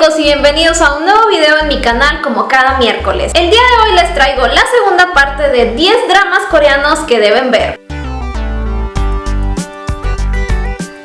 chicos y bienvenidos a un nuevo video en mi canal como cada miércoles. El día de hoy les traigo la segunda parte de 10 dramas coreanos que deben ver.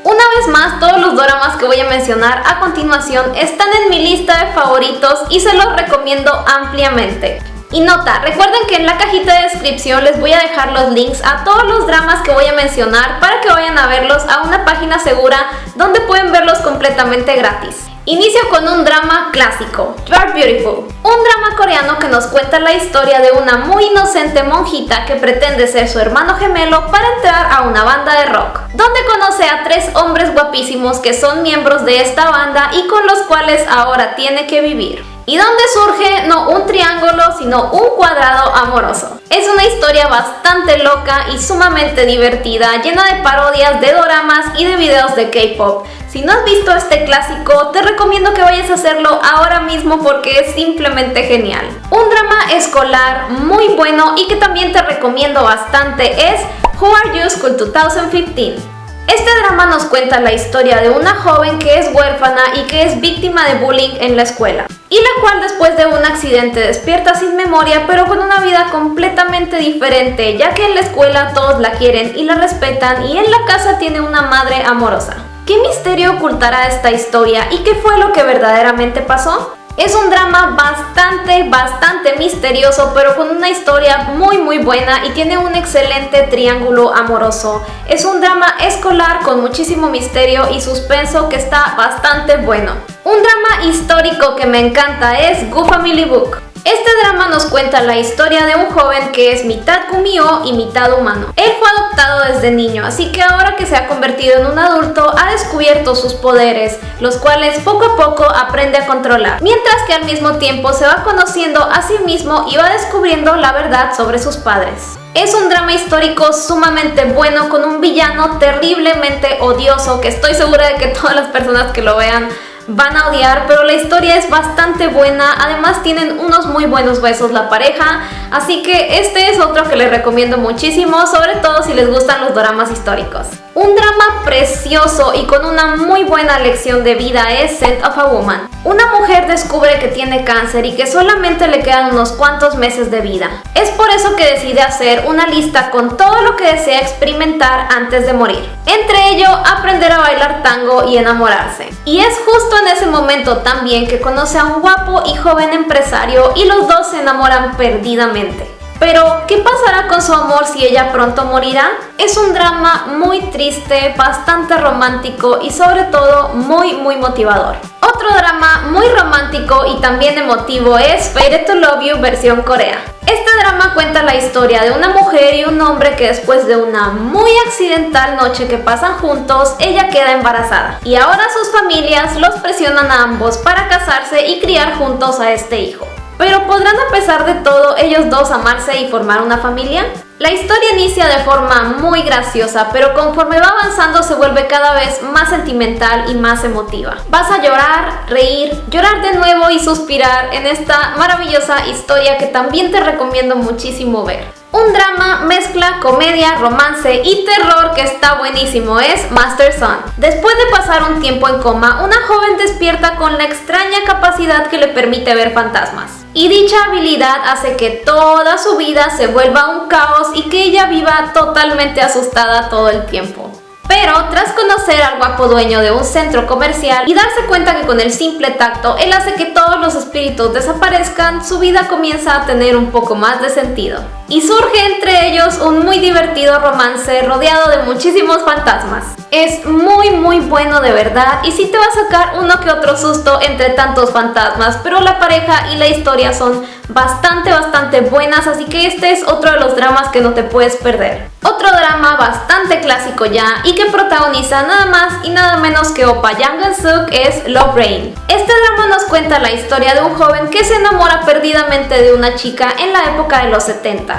Una vez más, todos los doramas que voy a mencionar a continuación están en mi lista de favoritos y se los recomiendo ampliamente. Y nota, recuerden que en la cajita de descripción les voy a dejar los links a todos los dramas que voy a mencionar para que vayan a verlos a una página segura donde pueden verlos completamente gratis. Inicio con un drama clásico, You Are Beautiful, un drama coreano que nos cuenta la historia de una muy inocente monjita que pretende ser su hermano gemelo para entrar a una banda de rock, donde conoce a 3 hombres guapísimos que son miembros de esta banda y con los cuales ahora tiene que vivir. Y donde surge no un triángulo, sino un cuadrado amoroso. Es una historia bastante loca y sumamente divertida, llena de parodias de doramas y de videos de K-pop. Si no has visto este clásico, te recomiendo que vayas a hacerlo ahora mismo porque es simplemente genial. Un drama escolar muy bueno y que también te recomiendo bastante es Who Are You School 2015. Este drama nos cuenta la historia de una joven que es huérfana y que es víctima de bullying en la escuela, y la cual después de un accidente despierta sin memoria pero con una vida completamente diferente, ya que en la escuela todos la quieren y la respetan y en la casa tiene una madre amorosa. ¿Qué misterio ocultará esta historia y qué fue lo que verdaderamente pasó? Es un drama bastante misterioso, pero con una historia muy buena y tiene un excelente triángulo amoroso. Es un drama escolar con muchísimo misterio y suspenso que está bastante bueno. Un drama histórico que me encanta es Gu Family Book. Este drama nos cuenta la historia de un joven que es mitad Gumiho y mitad humano. Él fue adoptado desde niño, así que ahora que se ha convertido en un adulto ha descubierto sus poderes, los cuales poco a poco aprende a controlar, mientras que al mismo tiempo se va conociendo a sí mismo y va descubriendo la verdad sobre sus padres. Es un drama histórico sumamente bueno con un villano terriblemente odioso que estoy segura de que todas las personas que lo vean van a odiar, pero la historia es bastante buena. Además tienen unos muy buenos besos la pareja, así que este es otro que les recomiendo muchísimo, sobre todo si les gustan los doramas históricos. Un drama precioso y con una muy buena lección de vida es Scent of a Woman. Una mujer descubre que tiene cáncer y que solamente le quedan unos cuantos meses de vida. Es por eso que decide hacer una lista con todo lo que desea experimentar antes de morir. Entre ello, aprender a bailar tango y enamorarse. Y es justo en ese momento también que conoce a un guapo y joven empresario y los dos se enamoran perdidamente. Pero, ¿qué pasará con su amor si ella pronto morirá? Es un drama muy triste, bastante romántico y sobre todo muy motivador. Otro drama muy romántico y también emotivo es Fated to Love You versión Corea. Este drama cuenta la historia de una mujer y un hombre que después de una muy accidental noche que pasan juntos, ella queda embarazada. Y ahora sus familias los presionan a ambos para casarse y criar juntos a este hijo. ¿Pero podrán a pesar de todo ellos dos amarse y formar una familia? La historia inicia de forma muy graciosa, pero conforme va avanzando se vuelve cada vez más sentimental y más emotiva. Vas a llorar, reír, llorar de nuevo y suspirar en esta maravillosa historia que también te recomiendo muchísimo ver. Un drama mezcla comedia, romance y terror que está buenísimo es Master Sun. Después de pasar un tiempo en coma, una joven despierta con la extraña capacidad que le permite ver fantasmas. Y dicha habilidad hace que toda su vida se vuelva un caos y que ella viva totalmente asustada todo el tiempo. Pero tras conocer al guapo dueño de un centro comercial y darse cuenta que con el simple tacto él hace que todos los espíritus desaparezcan, su vida comienza a tener un poco más de sentido. Y surge entre ellos un muy divertido romance rodeado de muchísimos fantasmas. Es muy bueno de verdad y sí te va a sacar uno que otro susto entre tantos fantasmas, pero la pareja y la historia son bastante buenas, así que este es otro de los dramas que no te puedes perder. Otro drama bastante clásico ya y que protagoniza nada más y nada menos que Oppa Yang Eun-suk es Love Rain. Este drama nos cuenta la historia de un joven que se enamora perdidamente de una chica en la época de los 70s.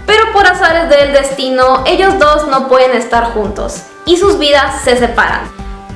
Pero por azares del destino, ellos dos no pueden estar juntos y sus vidas se separan.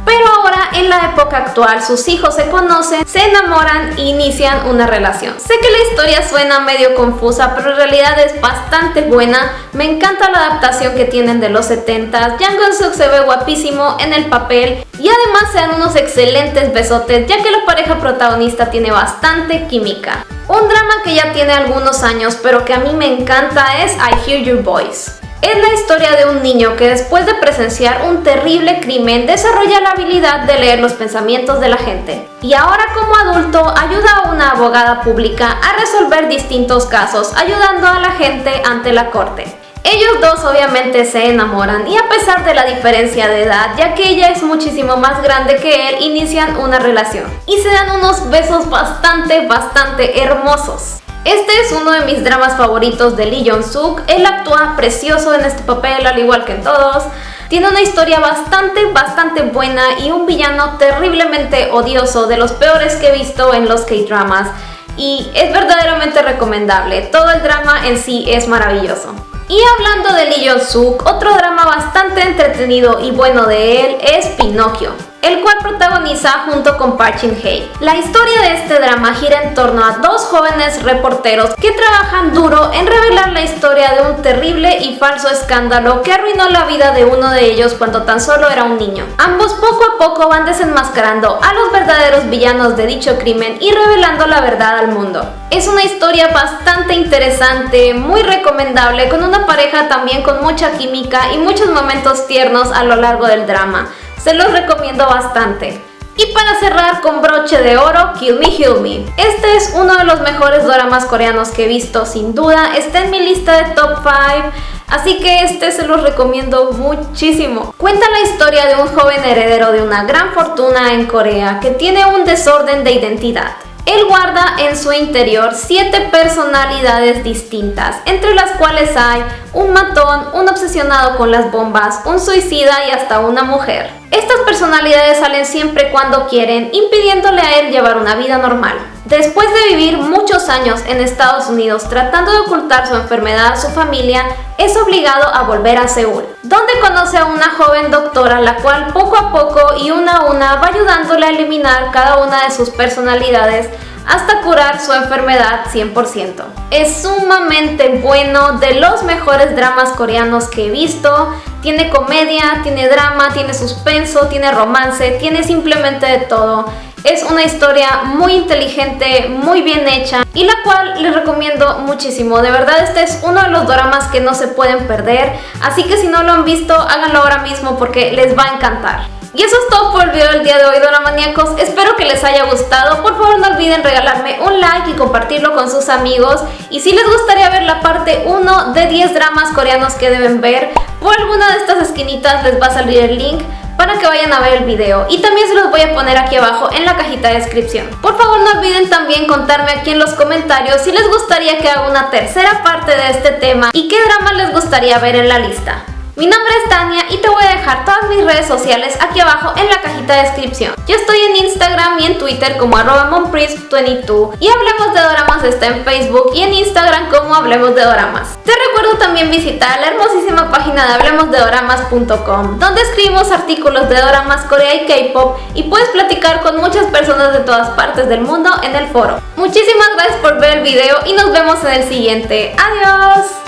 Pero ahora, en la época actual, sus hijos se conocen, se enamoran e inician una relación. Sé que la historia suena medio confusa, pero en realidad es bastante buena. Me encanta la adaptación que tienen de los 70s. Jang Eun-suk se ve guapísimo en el papel y además se dan unos excelentes besotes, ya que la pareja protagonista tiene bastante química. Un drama que ya tiene algunos años, pero que a mí me encanta es I Hear Your Voice. Es la historia de un niño que después de presenciar un terrible crimen desarrolla la habilidad de leer los pensamientos de la gente. Y ahora como adulto ayuda a una abogada pública a resolver distintos casos, ayudando a la gente ante la corte. Ellos dos obviamente se enamoran y a pesar de la diferencia de edad, ya que ella es muchísimo más grande que él, inician una relación. Y se dan unos besos bastante hermosos. Este es uno de mis dramas favoritos de Lee Jong-suk. Él actúa precioso en este papel, al igual que en todos. Tiene una historia bastante buena y un villano terriblemente odioso, de los peores que he visto en los K-dramas. Y es verdaderamente recomendable. Todo el drama en sí es maravilloso. Y hablando de Lee Jong-suk, otro drama bastante entretenido y bueno de él es Pinocchio, el cual protagoniza junto con Park Shin-hye. La historia de este drama gira en torno a dos jóvenes reporteros que trabajan duro en revelar la historia de un terrible y falso escándalo que arruinó la vida de uno de ellos cuando tan solo era un niño. Ambos poco a poco van desenmascarando a los verdaderos villanos de dicho crimen y revelando la verdad al mundo. Es una historia bastante interesante, muy recomendable, con una pareja también con mucha química y muchos momentos tiernos a lo largo del drama. Se los recomiendo bastante. Y para cerrar con broche de oro, Kill Me Heal Me. Este es uno de los mejores doramas coreanos que he visto, sin duda. Está en mi lista de top 5, así que este se los recomiendo muchísimo. Cuenta la historia de un joven heredero de una gran fortuna en Corea que tiene un desorden de identidad. Él guarda en su interior 7 personalidades distintas, entre las cuales hay un matón, un obsesionado con las bombas, un suicida y hasta una mujer. Estas personalidades salen siempre cuando quieren, impidiéndole a él llevar una vida normal. Después de vivir muchos años en Estados Unidos tratando de ocultar su enfermedad a su familia, es obligado a volver a Seúl, donde conoce a una joven doctora, la cual poco a poco y una a una va ayudándole a eliminar cada una de sus personalidades hasta curar su enfermedad 100%. Es sumamente bueno, de los mejores dramas coreanos que he visto. Tiene comedia, tiene drama, tiene suspenso, tiene romance, tiene simplemente de todo. Es una historia muy inteligente, muy bien hecha y la cual les recomiendo muchísimo. De verdad, este es uno de los doramas que no se pueden perder, así que si no lo han visto, háganlo ahora mismo porque les va a encantar. Y eso es todo por el video del día de hoy, Doramaníacos. Espero que les haya gustado. Por favor, no olviden regalarme un like y compartirlo con sus amigos. Y si les gustaría ver la parte 1 de 10 dramas coreanos que deben ver, por alguna de estas esquinitas les va a salir el link para que vayan a ver el video. Y también se los voy a poner aquí abajo en la cajita de descripción. Por favor, no olviden también contarme aquí en los comentarios si les gustaría que haga una tercera parte de este tema y qué drama les gustaría ver en la lista. Mi nombre es Tania y te voy a dejar todas mis redes sociales aquí abajo en la cajita de descripción. Yo estoy en Instagram y en Twitter como @monprisp22 y Hablemos de Doramas está en Facebook y en Instagram como Hablemos de Doramas. Te recuerdo también visitar la hermosísima página de hablemosdedoramas.com, donde escribimos artículos de doramas, Corea y K-pop y puedes platicar con muchas personas de todas partes del mundo en el foro. Muchísimas gracias por ver el video y nos vemos en el siguiente. ¡Adiós!